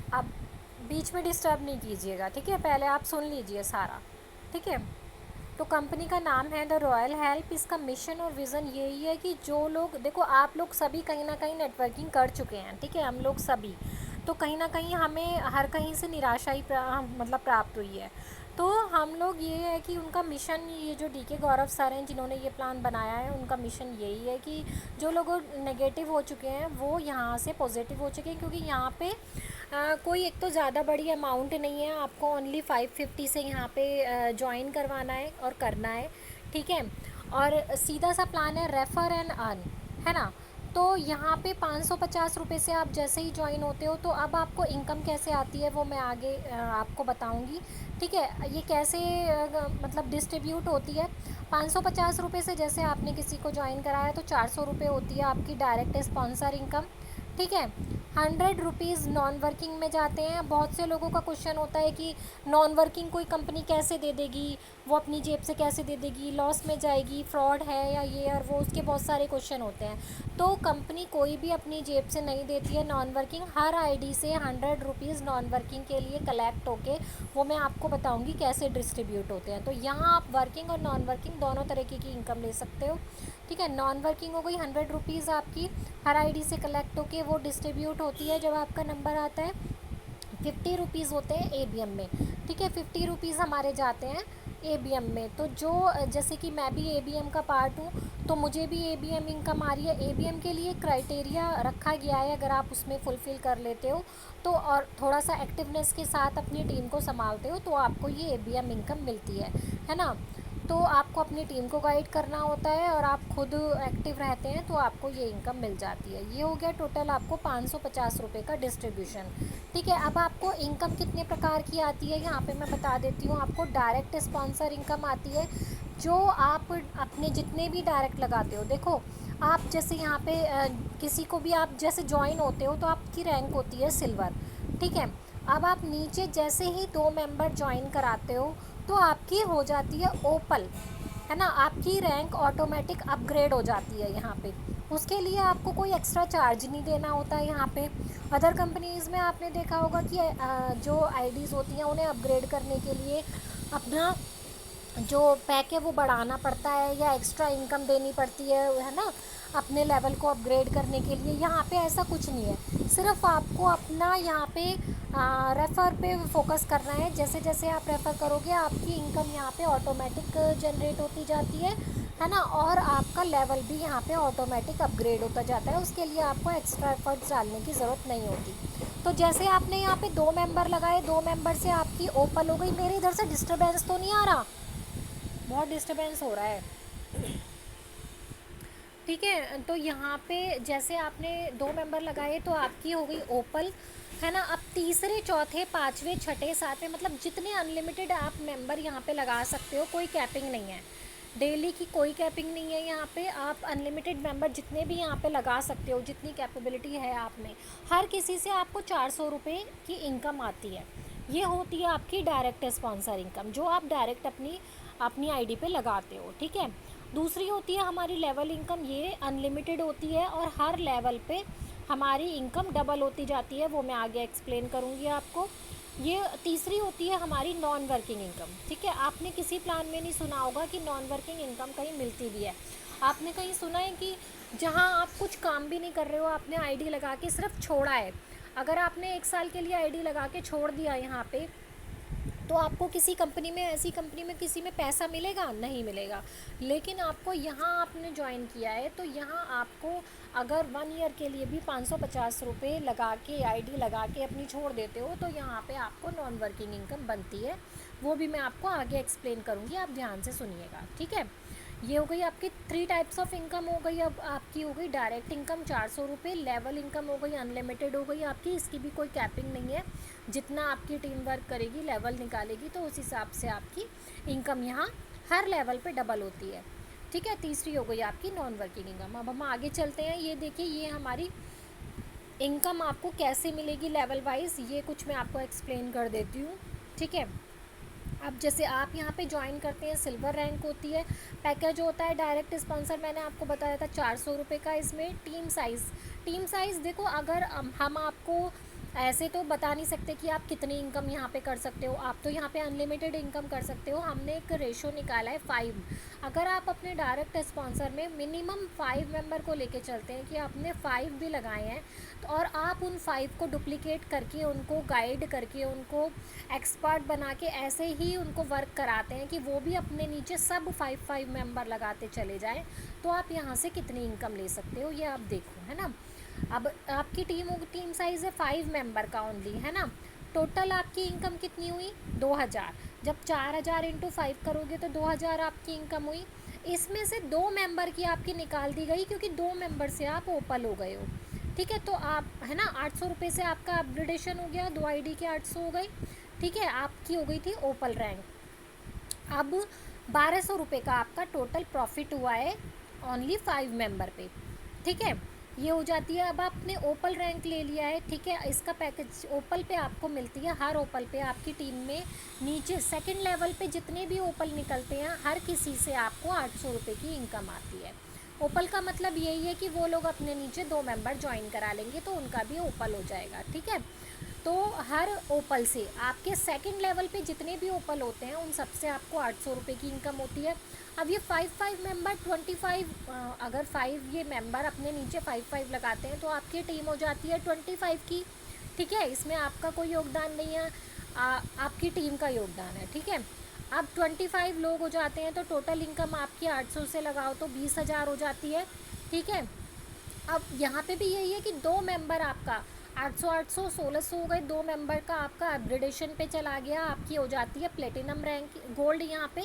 अब बीच में डिस्टर्ब नहीं कीजिएगा, ठीक है, पहले आप सुन लीजिए सारा, ठीक है। तो कंपनी का नाम है द रॉयल हेल्प। इसका मिशन और विज़न यही है कि जो लोग, देखो आप लोग सभी कहीं ना कहीं नेटवर्किंग कर चुके हैं, ठीक है, हम लोग सभी, तो कहीं ना कहीं हमें हर कहीं से निराशा ही मतलब प्राप्त हुई है। तो हम लोग ये है कि उनका मिशन, ये जो डीके गौरव सर हैं जिन्होंने ये प्लान बनाया है, उनका मिशन यही है कि जो लोग नेगेटिव हो चुके हैं वो यहाँ से पॉजिटिव हो चुके हैं, क्योंकि यहाँ पे कोई एक तो ज़्यादा बड़ी अमाउंट नहीं है, आपको ओनली 550 से यहाँ पे ज्वाइन करवाना है और करना है, ठीक है। और सीधा सा प्लान है, रेफ़र एंड अर्न, है ना। तो यहाँ पे 550 रुपये से आप जैसे ही ज्वाइन होते हो, तो अब आपको इनकम कैसे आती है वो मैं आगे आपको बताऊँगी, ठीक है। ये कैसे मतलब डिस्ट्रीब्यूट होती है। 550 रुपये से जैसे आपने किसी को ज्वाइन कराया तो 400 रुपये होती है आपकी डायरेक्ट स्पॉन्सर इनकम, ठीक है। 100 रुपीज़ नॉन वर्किंग में जाते हैं। बहुत से लोगों का क्वेश्चन होता है कि नॉन वर्किंग कोई कंपनी कैसे दे देगी, वो अपनी जेब से कैसे दे देगी, लॉस में जाएगी, फ्रॉड है या ये और वो, उसके बहुत सारे क्वेश्चन होते हैं। तो कंपनी कोई भी अपनी जेब से नहीं देती है नॉन वर्किंग। हर आईडी से 100 रुपीज़ नॉन वर्किंग के लिए कलेक्ट होके वो मैं आपको बताऊंगी कैसे डिस्ट्रीब्यूट होते हैं। तो यहाँ आप वर्किंग और नॉन वर्किंग दोनों तरीके की इनकम ले सकते हो, ठीक है। नॉन वर्किंग हो गई 100 रुपीज़ आपकी हर आईडी से कलेक्ट होके वो डिस्ट्रीब्यूट होती है जब आपका नंबर आता है। 50 रुपीज़ होते हैं एबीएम में, ठीक है, 50 रुपीज़ हमारे जाते हैं एबीएम में। तो जो जैसे कि मैं भी एबीएम का पार्ट हूँ, तो मुझे भी एबीएम इनकम आ रही है। एबीएम के लिए क्राइटेरिया रखा गया है, अगर आप उसमें फुलफ़िल कर लेते हो तो, और थोड़ा सा एक्टिवनेस के साथ अपनी टीम को संभालते हो, तो आपको ये एबीएम इनकम मिलती है ना। तो आपको अपनी टीम को गाइड करना होता है और आप खुद एक्टिव रहते हैं तो आपको ये इनकम मिल जाती है। ये हो गया टोटल आपको 550 रुपये का डिस्ट्रीब्यूशन, ठीक है। अब आपको इनकम कितने प्रकार की आती है यहाँ पे मैं बता देती हूँ आपको। डायरेक्ट स्पॉन्सर इनकम आती है, जो आप अपने जितने भी डायरेक्ट लगाते हो। देखो आप जैसे यहाँ पे किसी को भी आप जैसे ज्वाइन होते हो तो आपकी रैंक होती है सिल्वर, ठीक है। अब आप नीचे जैसे ही 2 मेंबर ज्वाइन कराते हो तो आपकी हो जाती है ओपल, है ना। आपकी रैंक ऑटोमेटिक अपग्रेड हो जाती है यहाँ पे। उसके लिए आपको कोई एक्स्ट्रा चार्ज नहीं देना होता है यहाँ पे। अदर कंपनीज़ में आपने देखा होगा कि जो आईडीज़ होती हैं उन्हें अपग्रेड करने के लिए अपना जो पैक है वो बढ़ाना पड़ता है या एक्स्ट्रा इनकम देनी पड़ती है ना, अपने लेवल को अपग्रेड करने के लिए। यहाँ पे ऐसा कुछ नहीं है, सिर्फ आपको अपना यहाँ पे रेफ़र पे फोकस करना है। जैसे जैसे आप रेफ़र करोगे आपकी इनकम यहाँ पे ऑटोमेटिक जनरेट होती जाती है ना, और आपका लेवल भी यहाँ पे ऑटोमेटिक अपग्रेड होता जाता है। उसके लिए आपको एक्स्ट्रा एफर्ट्स डालने की ज़रूरत नहीं होती। तो जैसे आपने यहाँ पे 2 मेंबर लगाए, 2 मेंबर से आपकी ओपल हो गई। मेरे इधर से डिस्टर्बेंस तो नहीं आ रहा? बहुत डिस्टर्बेंस हो रहा है, ठीक है। तो यहाँ पे जैसे आपने 2 मेंबर लगाए तो आपकी हो गई ओपल, है ना। अब तीसरे चौथे पाँचवें छठे सातवें, मतलब जितने अनलिमिटेड आप मेंबर यहाँ पे लगा सकते हो, कोई कैपिंग नहीं है। डेली की कोई कैपिंग नहीं है यहाँ पे। आप अनलिमिटेड मेंबर जितने भी यहाँ पे लगा सकते हो, जितनी कैपेबिलिटी है आप में। हर किसी से आपको 400 रुपये की इनकम आती है। ये होती है आपकी डायरेक्ट स्पॉन्सर इनकम, जो आप डायरेक्ट अपनी अपनी आईडी पे लगाते हो, ठीक है। दूसरी होती है हमारी लेवल इनकम, ये अनलिमिटेड होती है और हर लेवल पे हमारी इनकम डबल होती जाती है, वो मैं आगे एक्सप्लेन करूँगी आपको। ये तीसरी होती है हमारी नॉन वर्किंग इनकम, ठीक है। आपने किसी प्लान में नहीं सुना होगा कि नॉन वर्किंग इनकम कहीं मिलती भी है। आपने कहीं सुना है कि जहाँ आप कुछ काम भी नहीं कर रहे हो, आपने आईडी लगा के सिर्फ छोड़ा है। अगर आपने 1 साल के लिए आईडी लगा के छोड़ दिया यहाँ पे, तो आपको किसी कंपनी में, ऐसी कंपनी में किसी में पैसा मिलेगा? नहीं मिलेगा। लेकिन आपको यहाँ आपने ज्वाइन किया है तो यहाँ आपको अगर 1 ईयर के लिए भी 550 रुपये लगा के, आईडी लगा के अपनी छोड़ देते हो, तो यहाँ पे आपको नॉन वर्किंग इनकम बनती है। वो भी मैं आपको आगे एक्सप्लेन करूँगी, आप ध्यान से सुनिएगा, ठीक है। ये हो गई आपकी 3 टाइप्स ऑफ इनकम हो गई। अब आपकी हो गई डायरेक्ट इनकम 400 रुपये, लेवल इनकम हो गई अनलिमिटेड हो गई आपकी, इसकी भी कोई कैपिंग नहीं है। जितना आपकी टीम वर्क करेगी, लेवल निकालेगी, तो उस हिसाब से आपकी इनकम यहाँ हर लेवल पे डबल होती है, ठीक है। तीसरी हो गई आपकी नॉन वर्किंग इनकम। अब हम आगे चलते हैं। ये देखिए, ये हमारी इनकम आपको कैसे मिलेगी लेवल वाइज, ये कुछ मैं आपको एक्सप्लेन कर देती हूँ, ठीक है। अब जैसे आप यहाँ पे ज्वाइन करते हैं, सिल्वर रैंक होती है। पैकेज होता है डायरेक्ट स्पॉन्सर, मैंने आपको बताया था 400 रुपये का। इसमें टीम साइज़ देखो, अगर हम आपको ऐसे तो बता नहीं सकते कि आप कितनी इनकम यहाँ पे कर सकते हो, आप तो यहाँ पे अनलिमिटेड इनकम कर सकते हो। हमने एक रेशो निकाला है 5। अगर आप अपने डायरेक्ट स्पॉन्सर में मिनिमम 5 मेंबर को लेके चलते हैं कि आपने 5 भी लगाए हैं, तो और आप उन 5 को डुप्लीकेट करके, उनको गाइड करके, उनको एक्सपर्ट बना के ऐसे ही उनको वर्क कराते हैं कि वो भी अपने नीचे सब 5 मेंबर लगाते चले जाएँ, तो आप यहाँ से कितनी इनकम ले सकते हो ये आप देखो, है ना। अब आपकी टीम साइज़ है 5 मेंबर का ओनली, है ना। टोटल आपकी इनकम कितनी हुई? 2000। जब 4000 इंटू 5 करोगे तो 2000 आपकी इनकम हुई। इसमें से 2 मेंबर की आपकी निकाल दी गई, क्योंकि 2 मेंबर से आप ओपल हो गए हो, ठीक है। तो आप, है ना, 800 रुपये से आपका अपग्रेडेशन हो गया, 2 आईडी के 800 हो गई, ठीक है। आपकी हो गई थी ओपल रैंक। अब 1200 रुपये का आपका टोटल प्रॉफिट हुआ है ओनली 5 मेंबर पे, ठीक है। ये हो जाती है। अब आपने ओपल रैंक ले लिया है, ठीक है। इसका पैकेज ओपल पे आपको मिलती है, हर ओपल पे आपकी टीम में नीचे सेकंड लेवल पे जितने भी ओपल निकलते हैं हर किसी से आपको 800 रुपये की इनकम आती है। ओपल का मतलब यही है कि वो लोग अपने नीचे 2 मेंबर ज्वाइन करा लेंगे तो उनका भी ओपल हो जाएगा, ठीक है। तो हर ओपल से आपके सेकंड लेवल पे जितने भी ओपल होते हैं उन सब से आपको 800 रुपये की इनकम होती है। अब ये 5 मेंबर 25, अगर 5 ये मेंबर अपने नीचे 5 लगाते हैं तो आपकी टीम हो जाती है 25 की, ठीक है। इसमें आपका कोई योगदान नहीं है, आपकी टीम का योगदान है, ठीक है। अब 25 लोग हो जाते हैं तो टोटल इनकम आपकी 800 से लगाओ तो 20,000 हो जाती है, ठीक है। अब यहाँ पे भी यही है कि 2 मेंबर आपका 800 800 1600 हो गए, 2 मेंबर का आपका अपग्रेडेशन पे चला गया, आपकी हो जाती है प्लेटिनम रैंक, गोल्ड, यहाँ पे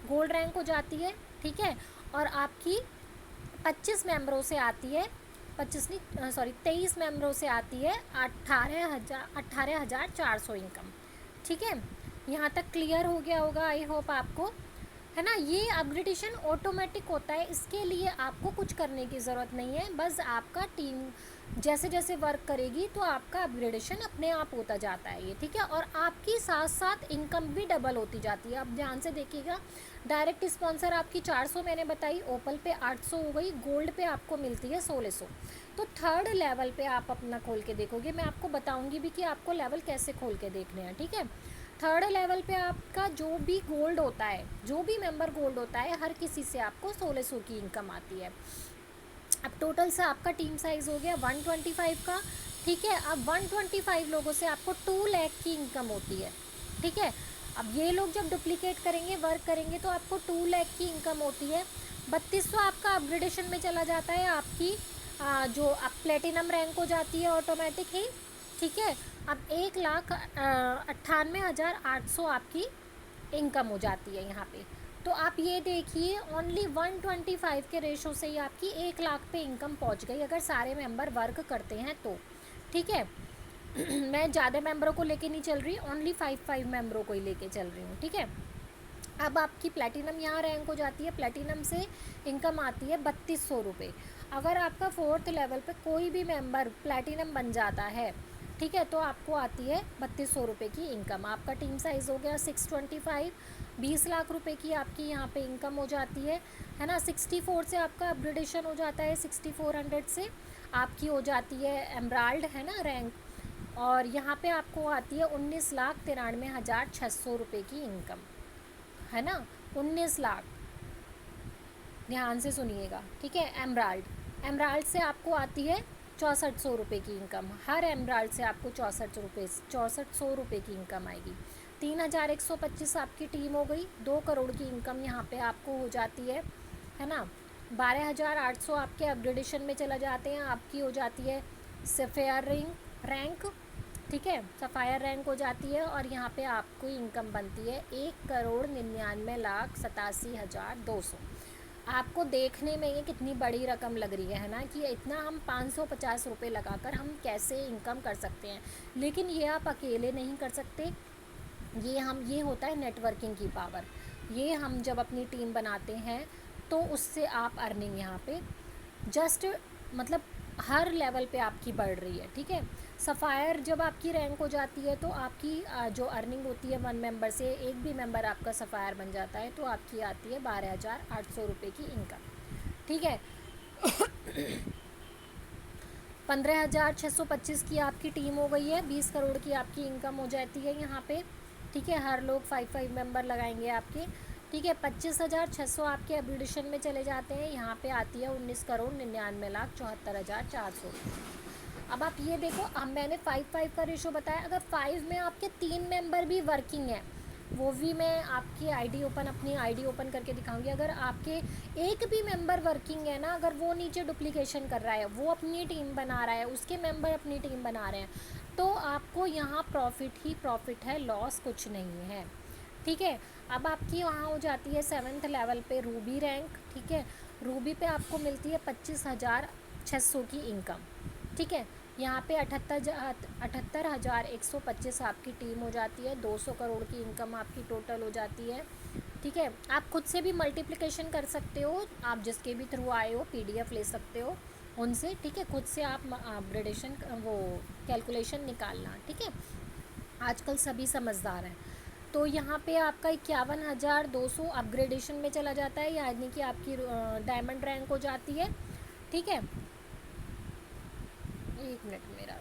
गोल्ड रैंक हो जाती है, ठीक है। और आपकी 25 मेंबरों से आती है, 25 नहीं सॉरी 23 मेंबरों से आती है 18,400 इनकम, ठीक है। यहाँ तक क्लियर हो गया होगा, आई होप आपको, है ना। ये अपग्रेडेशन ऑटोमेटिक होता है, इसके लिए आपको कुछ करने की ज़रूरत नहीं है, बस आपका टीम जैसे जैसे वर्क करेगी तो आपका अपग्रेडेशन अपने आप होता जाता है ये, ठीक है। और आपकी साथ साथ इनकम भी डबल होती जाती है। अब ध्यान से देखिएगा, डायरेक्ट स्पॉन्सर आपकी 400 मैंने बताई, ओपल पे 800 हो गई, गोल्ड पे आपको मिलती है 1600। तो थर्ड लेवल पे आप अपना खोल के देखोगे, मैं आपको बताऊंगी भी कि आपको लेवल कैसे खोल के देखने हैं, ठीक है। थर्ड लेवल पे आपका जो भी गोल्ड होता है, जो भी मेंबर गोल्ड होता है, हर किसी से आपको 1600 की इनकम आती है। अब टोटल से आपका टीम साइज़ हो गया 125 का, ठीक है। अब 125 लोगों से आपको 2 लाख की इनकम होती है, ठीक है। अब ये लोग जब डुप्लीकेट करेंगे, वर्क करेंगे, तो आपको 2 लाख की इनकम होती है। 3200 आपका अपग्रेडेशन में चला जाता है, आपकी जो आप प्लेटिनम रैंक हो जाती है ऑटोमेटिक ही, ठीक है। अब 1,98,800 आपकी इनकम हो जाती है यहाँ पे। तो आप ये देखिए, ओनली 125 के रेशो से ही आपकी 1 लाख पे इनकम पहुँच गई, अगर सारे मेंबर वर्क करते हैं तो, ठीक है। मैं ज़्यादा मेंबरों को लेके नहीं चल रही, ओनली 5 मेंबरों को ही लेके चल रही हूँ, ठीक है। अब आपकी प्लेटिनम यहाँ रैंक हो जाती है, प्लेटिनम से इनकम आती है 3200 रुपये। अगर आपका 4th लेवल पे कोई भी मेंबर प्लेटिनम बन जाता है, ठीक है, तो आपको आती है 3200 रुपये की इनकम। आपका टीम साइज़ हो गया 625, 20 लाख रुपए की आपकी यहाँ पे इनकम हो जाती है ना। 64 से आपका अपग्रेडेशन हो जाता है, 6400 से आपकी हो जाती है एमराल्ड, है ना, रैंक। और यहाँ पे आपको आती है 19,93,600 रुपये की इनकम, है ना। 19 लाख, ध्यान से सुनिएगा, ठीक है। एमराल्ड से आपको आती है 6400 रुपये की इनकम, हर एमराल्ड से आपको 6400 रुपये की इनकम आएगी। 3125 आपकी टीम हो गई, 2 करोड़ की इनकम यहाँ पे आपको हो जाती है ना। 12,800 आपके अपग्रेडेशन में चला जाते हैं, आपकी हो जाती है सफ़ेयर रैंक, ठीक है, सफ़ायर रैंक हो जाती है। और यहाँ पे आपको इनकम बनती है 1,99,87,200। आपको देखने में ये कितनी बड़ी रकम लग रही है ना, कि इतना हम 550 रुपये लगाकर हम कैसे इनकम कर सकते हैं, लेकिन ये आप अकेले नहीं कर सकते। ये होता है नेटवर्किंग की पावर। ये हम जब अपनी टीम बनाते हैं तो उससे आप अर्निंग यहाँ पे जस्ट मतलब हर लेवल पे आपकी बढ़ रही है, ठीक है। सफ़ायर जब आपकी रैंक हो जाती है तो आपकी जो अर्निंग होती है 1 मेंबर से, एक भी मेंबर आपका सफ़ायर बन जाता है तो आपकी आती है 12,800 रुपये की इनकम, ठीक है। 15,625 की आपकी टीम हो गई है, 20 करोड़ की आपकी इनकम हो जाती है यहाँ पे, ठीक है। हर लोग 5 मेंबर लगाएंगे आपके, ठीक है। 25,600 आपके अपग्रेडेशन में चले जाते हैं, यहाँ पे आती है 19,99,74,400। अब आप ये देखो, अब मैंने 5-5 का रेशो बताया, अगर 5 में आपके 3 मेंबर भी वर्किंग है, वो भी मैं आपकी अपनी आईडी ओपन करके दिखाऊंगी। अगर आपके एक भी मेंबर वर्किंग है ना, अगर वो नीचे डुप्लीकेशन कर रहा है, वो अपनी टीम बना रहा है, उसके मेंबर अपनी टीम बना रहे हैं, तो आपको यहाँ प्रॉफिट ही प्रॉफिट है, लॉस कुछ नहीं है, ठीक है। अब आपकी वहाँ हो जाती है 7th लेवल पे रूबी रैंक, ठीक है। रूबी पे आपको मिलती है 25,600 की इनकम, ठीक है। यहाँ पे 78,125 आपकी टीम हो जाती है, 200 करोड़ की इनकम आपकी टोटल हो जाती है, ठीक है। आप खुद से भी मल्टीप्लिकेशन कर सकते हो, आप जिसके भी थ्रू आए हो पीडीएफ ले सकते हो उनसे, ठीक है। खुद से आप अपग्रेडेशन वो कैलकुलेशन निकालना, ठीक है। आजकल सभी समझदार हैं। तो यहाँ पे आपका 51,200 अपग्रेडेशन में चला जाता है, यानी कि आपकी डायमंड रैंक हो जाती है, ठीक है। एक मिनट मेरा,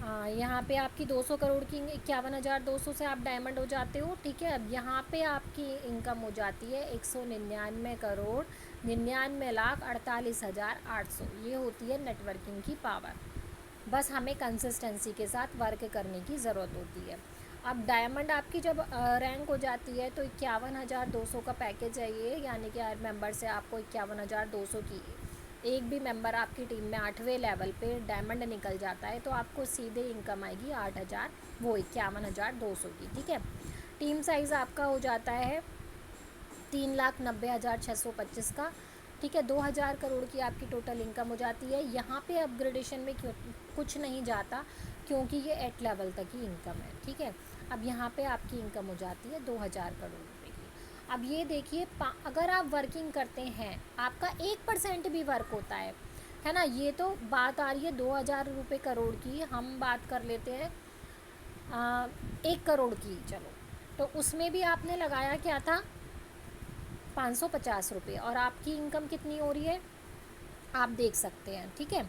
हाँ, यहाँ पे आपकी 200 करोड़ की 51,200 से आप डायमंड हो जाते हो, ठीक है। अब यहाँ पे आपकी इनकम हो जाती है 199,99,48,800, ये होती है नेटवर्किंग की पावर। बस हमें कंसिस्टेंसी के साथ वर्क करने की ज़रूरत होती है। अब डायमंड आपकी जब रैंक हो जाती है तो 51,200 का पैकेज है ये, यानी कि हर मेंबर से आपको 51,200 की, एक भी मेंबर आपकी टीम में 8वें लेवल पे डायमंड निकल जाता है तो आपको सीधे इनकम आएगी 51,200 की, ठीक है। टीम साइज़ आपका हो जाता है 3,90,625 का, ठीक है। 2,000 करोड़ की आपकी टोटल इनकम हो जाती है। यहाँ पे अपग्रेडेशन में कुछ नहीं जाता, क्योंकि ये 8 लेवल तक की इनकम है, ठीक है। अब यहाँ पे आपकी इनकम हो जाती है 2,000 करोड़ रुपए की। अब ये देखिए, अगर आप वर्किंग करते हैं, आपका 1% भी वर्क होता है ना, ये तो बात आ रही है 2,000 रुपये करोड़ की, हम बात कर लेते हैं 1 करोड़ की, चलो। तो उसमें भी आपने लगाया क्या था, 550 रुपये, और आपकी इनकम कितनी हो रही है आप देख सकते हैं, ठीक है।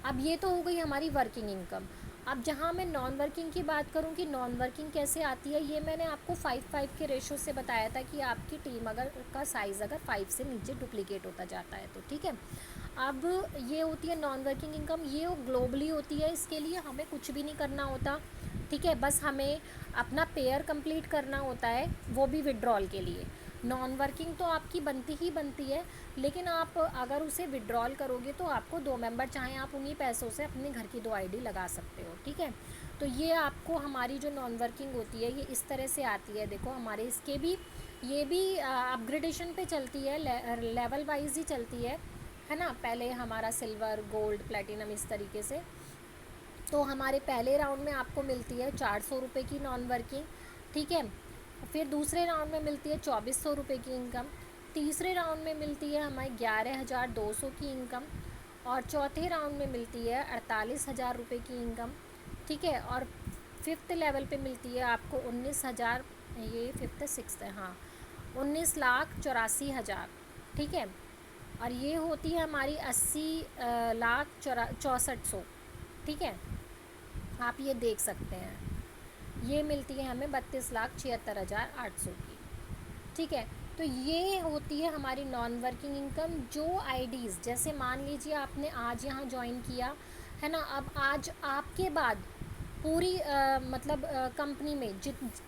अब ये तो हो गई हमारी वर्किंग इनकम। अब जहाँ मैं नॉन वर्किंग की बात करूँ कि नॉन वर्किंग कैसे आती है, ये मैंने आपको 5-5 के रेशो से बताया था कि आपकी टीम का साइज़ अगर 5 से नीचे डुप्लीकेट होता जाता है तो, ठीक है। अब ये होती है नॉन वर्किंग इनकम, ये ग्लोबली होती है, इसके लिए हमें कुछ भी नहीं करना होता, ठीक है। बस हमें अपना पेयर कंप्लीट करना होता है, वो भी विड्रॉल के लिए। नॉन वर्किंग तो आपकी बनती ही बनती है, लेकिन आप अगर उसे विड्रॉल करोगे तो आपको 2 मेंबर, चाहे आप उन्हीं पैसों से अपने घर की 2 आईडी लगा सकते हो, ठीक है। तो ये आपको हमारी जो नॉन वर्किंग होती है ये इस तरह से आती है। देखो हमारे इसके भी, ये भी अपग्रेडेशन पे चलती है, लेवल वाइज ही चलती है ना। पहले हमारा सिल्वर, गोल्ड, प्लेटिनम, इस तरीके से। तो हमारे पहले राउंड में आपको मिलती है 400 रुपये की नॉन वर्किंग, ठीक है। फिर दूसरे राउंड में मिलती है 2,400 रुपये की इनकम, तीसरे राउंड में मिलती है हमें 11,200 की इनकम, और चौथे राउंड में मिलती है 48,000 रुपये की इनकम, ठीक है। और 5th लेवल पे मिलती है आपको 19,000, ये 5th 6th है, हाँ, 19,84,000, ठीक है। और ये होती है हमारी 80,64,000, ठीक है। आप ये देख सकते हैं, ये मिलती है हमें 32,76,800 की, ठीक है। तो ये होती है हमारी नॉन वर्किंग इनकम। जो आईडीज़, जैसे मान लीजिए आपने आज यहाँ ज्वाइन किया है ना, अब आज आपके बाद पूरी मतलब कंपनी में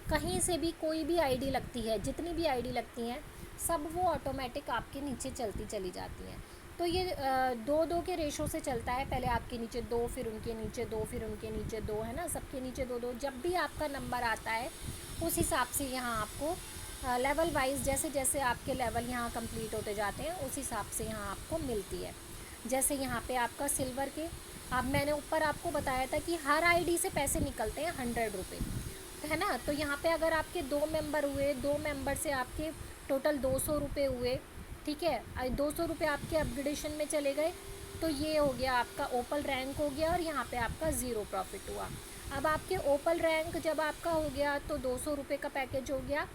कहीं से भी कोई भी आईडी लगती है, जितनी भी आईडी लगती हैं सब वो ऑटोमेटिक आपके नीचे चलती चली जाती हैं। तो ये 2-2 के रेशो से चलता है, पहले आपके नीचे 2, फिर उनके नीचे 2, फिर उनके नीचे 2, है ना, सबके नीचे 2-2। जब भी आपका नंबर आता है उस हिसाब से यहाँ आपको लेवल वाइज, जैसे जैसे आपके लेवल यहाँ कंप्लीट होते जाते हैं उस हिसाब से यहाँ आपको मिलती है। जैसे यहाँ पे आपका सिल्वर के, अब मैंने ऊपर आपको बताया था कि हर आईडी से पैसे निकलते हैं 100 रुपये, है ना। तो यहाँ पे अगर आपके 2 मेंबर हुए, 2 मेंबर से आपके टोटल 200 रुपये हुए, ठीक है। 200 रुपये आपके अपग्रेडेशन में चले गए, तो ये हो गया आपका ओपल रैंक हो गया, और यहाँ पे आपका 0 प्रॉफिट हुआ। अब आपके ओपल रैंक जब आपका हो गया तो 200 रुपये का पैकेज हो गया।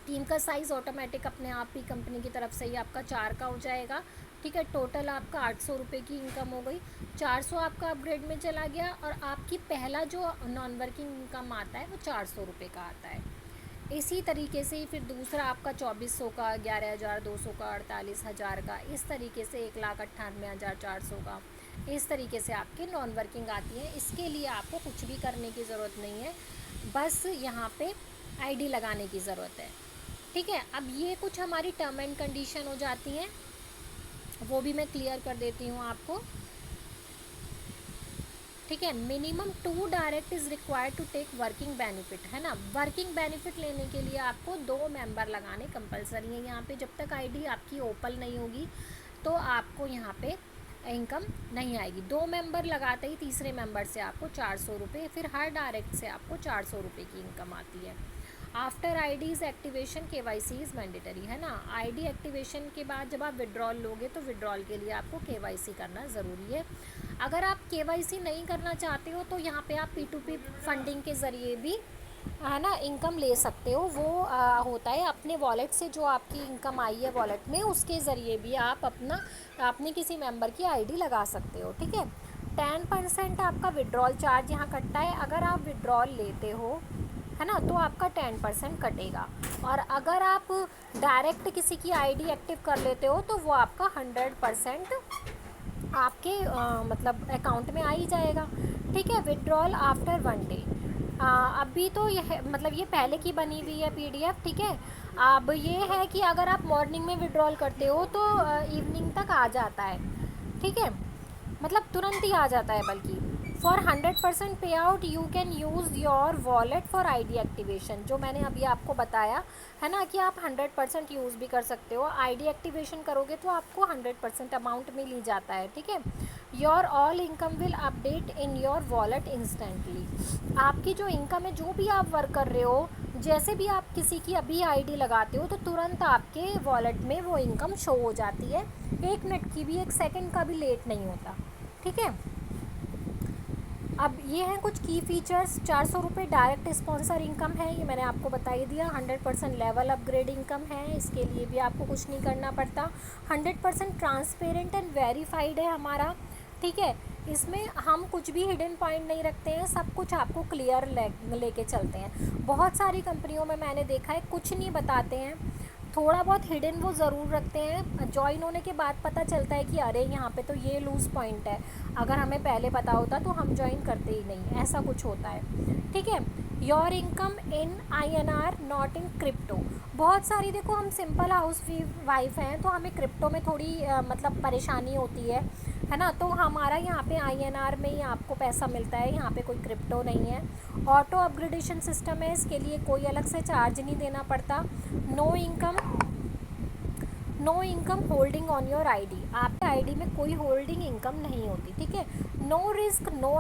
टीम का साइज़ ऑटोमेटिक अपने आप ही कंपनी की तरफ से ही आपका 4 का हो जाएगा, ठीक है, टोटल आपका 800 रुपये की इनकम हो गई, 400 आपका अपग्रेड में चला गया, और आपकी पहला जो नॉन वर्किंग इनकम आता है वो 400 रुपये का आता है। इसी तरीके से ही फिर दूसरा आपका 2400 का, 11,200 का, 48,000 का, इस तरीके से 1,98,400 का, इस तरीके से आपके नॉन वर्किंग आती है। इसके लिए आपको कुछ भी करने की ज़रूरत नहीं है, बस यहाँ पे आईडी लगाने की ज़रूरत है। ठीक है, अब ये कुछ हमारी टर्म एंड कंडीशन हो जाती हैं, वो भी मैं क्लियर कर देती हूँ आपको। ठीक है, minimum 2 direct is required to take working benefit, है ना। वर्किंग बेनिफिट लेने के लिए आपको 2 मेंबर लगाने कंपलसरी है यहाँ पे। जब तक आईडी आपकी ओपन नहीं होगी तो आपको यहाँ पे इनकम नहीं आएगी। 2 मेंबर लगाते ही तीसरे मेंबर से आपको 400 रुपये, फिर हर डायरेक्ट से आपको 400 रुपये की इनकम आती है। After IDs activation KYC is mandatory, है ना। आईडी एक्टिवेशन के बाद जब आप विड्रॉल लोगे तो विड्रॉल के लिए आपको केवाईसी करना ज़रूरी है। अगर आप केवाईसी नहीं करना चाहते हो तो यहाँ पे आप P2P फंडिंग के ज़रिए भी, है ना, इनकम ले सकते हो। वो होता है अपने वॉलेट से, जो आपकी इनकम आई है वॉलेट में, उसके ज़रिए भी आप अपने किसी मेंबर की आईडी लगा सकते हो। ठीक है, 10% आपका विड्रॉल चार्ज यहाँ कटता है। अगर आप विड्रॉल लेते हो, है ना, तो आपका 10% कटेगा, और अगर आप डायरेक्ट किसी की आईडी एक्टिव कर लेते हो तो वो आपका 100% आपके मतलब अकाउंट में आ ही जाएगा। ठीक है, विड्रॉल आफ्टर 1 डे, अभी तो यह मतलब ये पहले की बनी हुई है PDF। ठीक है, अब ये है कि अगर आप मॉर्निंग में विड्रॉल करते हो तो इवनिंग तक आ जाता है। ठीक है, मतलब तुरंत ही आ जाता है। बल्कि फॉर 100% पे out you can use your wallet for ID activation, जो मैंने अभी आपको बताया है ना, कि आप 100% यूज़ भी कर सकते हो। आईडी एक्टिवेशन करोगे तो आपको 100% अमाउंट मिल ही जाता है। ठीक है, your all income will update in your wallet instantly. आपकी जो इनकम है, जो भी आप वर्क कर रहे हो, जैसे भी आप किसी की अभी आईडी लगाते हो तो तुरंत आपके वॉलेट में वो इनकम शो हो जाती है। 1 मिनट की भी, 1 सेकंड का भी लेट नहीं होता। ठीक है, अब ये हैं कुछ की फ़ीचर्स। 400 रुपये डायरेक्ट स्पॉन्सर इनकम है, ये मैंने आपको बता ही दिया। 100% लेवल अपग्रेड इनकम है, इसके लिए भी आपको कुछ नहीं करना पड़ता। 100% ट्रांसपेरेंट एंड वेरीफाइड है हमारा। ठीक है, इसमें हम कुछ भी हिडन पॉइंट नहीं रखते हैं, सब कुछ आपको क्लियर लेके चलते हैं। बहुत सारी कंपनियों में मैंने देखा है कुछ नहीं बताते हैं, थोड़ा बहुत हिडन वो ज़रूर रखते हैं। ज्वाइन होने के बाद पता चलता है कि अरे यहाँ पे तो ये लूज़ पॉइंट है, अगर हमें पहले पता होता तो हम ज्वाइन करते ही नहीं, ऐसा कुछ होता है। ठीक है, your income in INR not in crypto. बहुत सारी, देखो हम सिंपल हाउस वाइफ हैं तो हमें क्रिप्टो में थोड़ी मतलब परेशानी होती है ना। तो हमारा यहाँ पे INR में ही आपको पैसा मिलता है, यहाँ पे कोई क्रिप्टो नहीं है। ऑटो अपग्रेडेशन सिस्टम है, इसके लिए कोई अलग से चार्ज नहीं देना पड़ता। No income holding on your ID, आपके आईडी में कोई होल्डिंग इनकम नहीं होती। ठीक है, no risk, no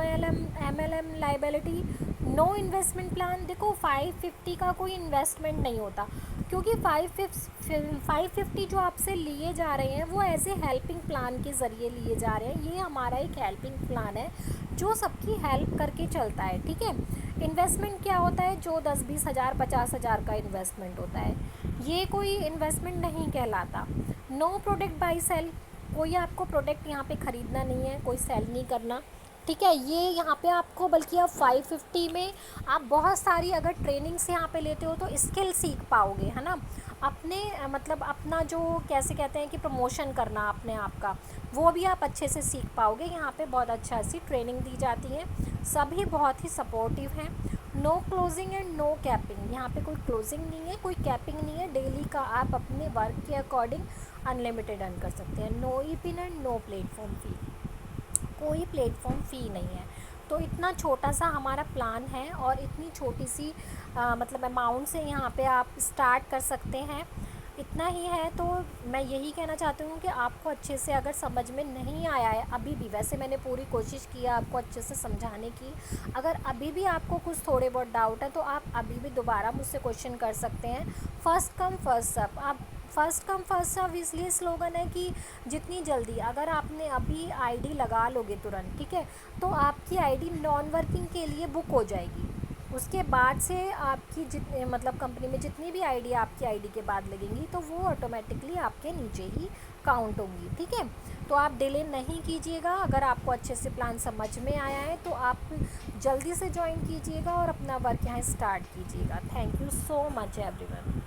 MLM liability, no investment plan. देखो 550 का कोई इन्वेस्टमेंट नहीं होता, क्योंकि 550 जो आपसे लिए जा रहे हैं वो ऐसे हेल्पिंग प्लान के ज़रिए लिए जा रहे हैं। ये हमारा एक हेल्पिंग प्लान है जो सबकी हेल्प करके चलता है। ठीक है, इन्वेस्टमेंट क्या होता है, जो 10-20 हज़ार 50 हज़ार का इन्वेस्टमेंट होता है, ये कोई इन्वेस्टमेंट नहीं कहलाता। नो प्रोडक्ट बाई सेल, कोई आपको प्रोडक्ट यहाँ पे ख़रीदना नहीं है, कोई सेल नहीं करना। ठीक है, ये यहाँ पे आपको, बल्कि आप 550 में आप बहुत सारी अगर ट्रेनिंग्स यहाँ पे लेते हो तो स्किल सीख पाओगे, है ना। अपने मतलब अपना जो कैसे कहते हैं कि प्रमोशन करना अपने आप का, वो भी आप अच्छे से सीख पाओगे। यहाँ पे बहुत अच्छा सी ट्रेनिंग दी जाती है, सभी बहुत ही सपोर्टिव हैं। No closing and no capping, यहाँ पे कोई क्लोजिंग नहीं है, कोई कैपिंग नहीं है। डेली का आप अपने वर्क के अकॉर्डिंग अनलिमिटेड अर्न कर सकते हैं। No epin and no platform fee, कोई प्लेटफॉर्म फ़ी नहीं है। तो इतना छोटा सा हमारा प्लान है और इतनी छोटी सी मतलब अमाउंट से यहाँ पे आप स्टार्ट कर सकते हैं। इतना ही है, तो मैं यही कहना चाहती हूँ कि आपको अच्छे से अगर समझ में नहीं आया है अभी भी, वैसे मैंने पूरी कोशिश की है आपको अच्छे से समझाने की, अगर अभी भी आपको कुछ थोड़े बहुत डाउट है तो आप अभी भी दोबारा मुझसे क्वेश्चन कर सकते हैं। फर्स्ट कम फर्स्ट सर्व, आप फर्स्ट कम फर्स्ट सर्व इसलिए स्लोगन है कि जितनी जल्दी अगर आपने अभी आईडी लगा लोगे तुरंत, ठीक है, तो आपकी आईडी नॉन वर्किंग के लिए बुक हो जाएगी। उसके बाद से आपकी जितने मतलब कंपनी में जितनी भी आईडी आपकी आईडी के बाद लगेंगी तो वो ऑटोमेटिकली आपके नीचे ही काउंट होंगी, ठीक है। तो आप डिले नहीं कीजिएगा। अगर आपको अच्छे से प्लान समझ में आया है तो आप जल्दी से ज्वाइन कीजिएगा और अपना वर्क यहाँ स्टार्ट कीजिएगा। Thank you so much everyone.